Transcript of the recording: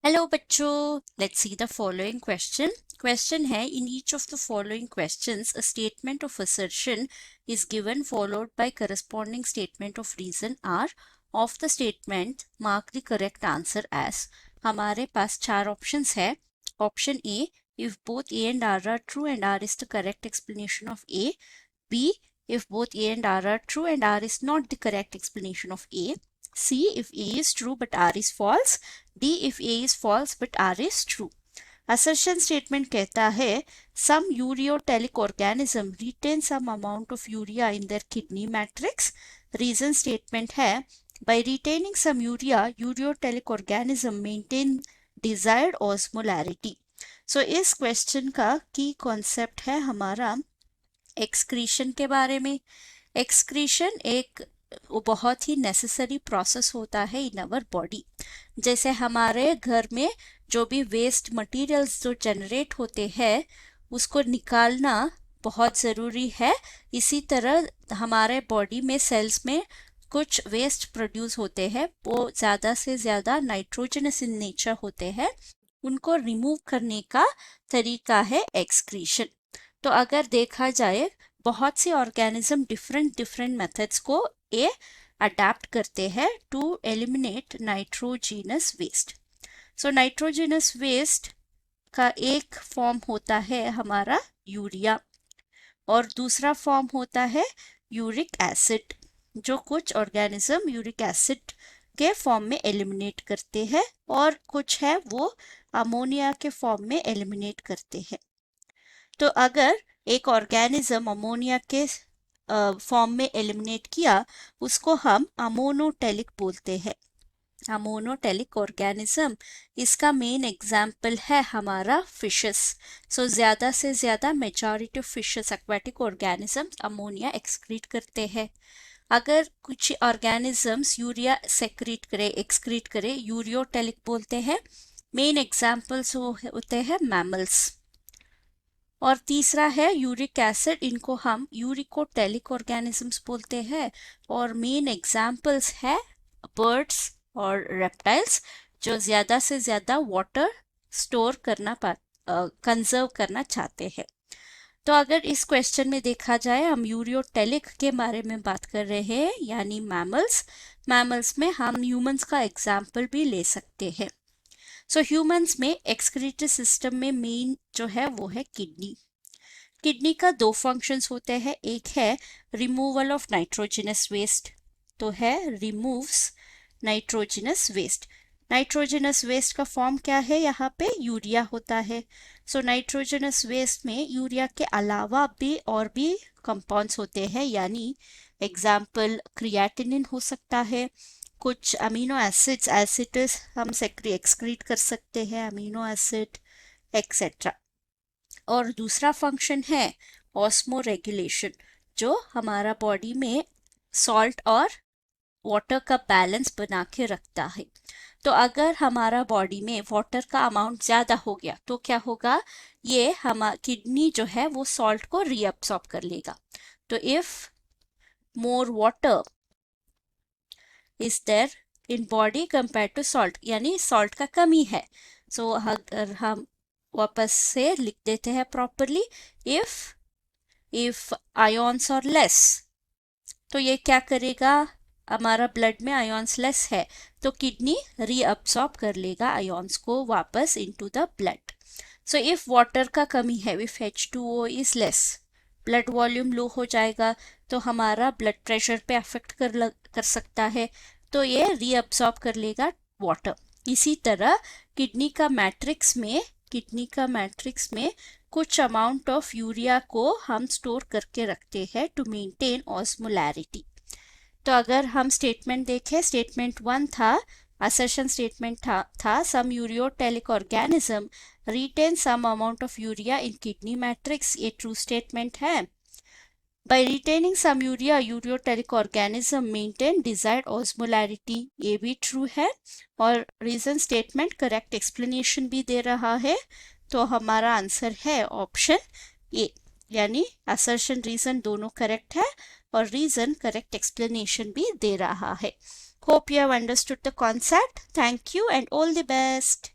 Hello बच्चों, let's see the following question है in each of the following questions a statement of assertion is given followed by corresponding statement of reason R of the statement mark the correct answer as. हमारे पास चार options है। Option A, if both A and R true and R is the correct explanation of A. B, if both A and R are true and R is not the correct explanation of A. C, if A is true but R is false. D, if A is false but R is true. Assertion statement कहता है some ureotelic organism retain some amount of urea in their kidney matrix. Reason statement है by retaining some urea, ureotelic organism maintain desired osmolarity. So इस question का की concept है हमारा excretion के बारे में। एक्सक्रीशन एक बहुत ही नेसेसरी प्रोसेस होता है इन आवर बॉडी। जैसे हमारे घर में जो भी वेस्ट मटेरियल्स जो जनरेट होते हैं उसको निकालना बहुत ज़रूरी है। इसी तरह हमारे बॉडी में सेल्स में कुछ वेस्ट प्रोड्यूस होते हैं, वो ज़्यादा से ज़्यादा नाइट्रोजनस इन नेचर होते हैं, उनको रिमूव करने का तरीका है एक्सक्रीशन। तो अगर देखा जाए बहुत से ऑर्गेनिज्म डिफरेंट मेथड्स को ये अडेप्ट करते हैं to eliminate nitrogenous waste. So nitrogenous waste का एक फॉर्म होता है हमारा यूरिया और दूसरा फॉर्म होता है यूरिक एसिड, जो कुछ ऑर्गेनिज्म यूरिक एसिड के फॉर्म में एलिमिनेट करते हैं और कुछ है वो अमोनिया के फॉर्म में एलिमिनेट करते हैं। तो अगर एक ऑर्गेनिज्म अमोनिया के फॉर्म में एलिमिनेट किया उसको हम अमोनोटेलिक बोलते हैं। अमोनोटेलिक ऑर्गेनिज्म, इसका मेन एग्जाम्पल है हमारा फिशेस। सो ज़्यादा से ज़्यादा majority of fishes aquatic organism ammonia excrete करते हैं। अगर कुछ ऑर्गेनिजम्स यूरिया एक्सक्रीट करे यूरियोटेलिक बोलते हैं। मेन एग्जाम्पल्स होते हैं मैमल्स। और तीसरा है यूरिक एसिड, इनको हम यूरिकोटेलिक ऑर्गेनिजम्स बोलते हैं। और मेन एग्जाम्पल्स है बर्ड्स और रेप्टाइल्स जो ज़्यादा से ज़्यादा वाटर स्टोर करना कंजर्व करना चाहते हैं। तो अगर इस क्वेश्चन में देखा जाए हम यूरियोटेलिक के बारे में बात कर रहे हैं यानी मैमल्स में हम ह्यूमंस का एग्जाम्पल भी ले सकते हैं। सो ह्यूमंस में एक्सक्रीटरी सिस्टम में मेन जो है वो है किडनी का दो फंक्शंस होते हैं। एक है रिमूवल ऑफ नाइट्रोजनस वेस्ट, तो है removes nitrogenous waste. Nitrogenous waste का फॉर्म क्या है, यहाँ पे यूरिया होता है। सो नाइट्रोजनस वेस्ट में यूरिया के अलावा भी और भी कंपाउंड्स होते हैं, यानी एग्जाम्पल क्रिएटिनिन हो सकता है, कुछ अमीनो एसिड्स हम एक्सक्रीट कर सकते हैं, अमीनो एसिड एक्सेट्रा। और दूसरा फंक्शन है ऑस्मो रेगुलेशन, जो हमारा बॉडी में सॉल्ट और वाटर का बैलेंस बना के रखता है। तो अगर हमारा बॉडी में वाटर का अमाउंट ज़्यादा हो गया तो क्या होगा, ये हमारा किडनी जो है वो सॉल्ट को रीअब्सॉर्ब कर लेगा। तो if more water is there in body compare to salt, यानी सॉल्ट का कमी है। सो अगर हम वापस से लिख देते हैं प्रॉपरली, इफ आयोन्स और लेस, तो ये क्या करेगा, हमारा ब्लड में आयोन्स लेस है तो किडनी रीअब्सॉर्ब कर लेगा आयोन्स को वापस into the blood. So if water का कमी है, if H2O is less, blood volume low हो जाएगा तो हमारा ब्लड प्रेशर पे अफेक्ट कर सकता है, तो ये रीअब्सॉर्ब कर लेगा वाटर। इसी तरह किडनी का मैट्रिक्स में कुछ अमाउंट ऑफ यूरिया को हम स्टोर करके रखते हैं टू मेंटेन ऑस्मोलैरिटी। तो अगर हम स्टेटमेंट देखें, स्टेटमेंट 1 था, असर्शन स्टेटमेंट था some ureotelic organism retain some amount of urea in kidney matrix, ये ट्रू स्टेटमेंट है। By retaining some urea, ureotelic organism maintain desired osmolarity, ये भी ट्रू है। और रीजन स्टेटमेंट करेक्ट एक्सप्लेनेशन भी दे रहा है, तो हमारा आंसर है ऑप्शन ए, यानी असर्शन रीजन दोनों करेक्ट है और रीजन करेक्ट एक्सप्लेनेशन भी दे रहा है। Hope you have understood the concept. Thank you and all the best.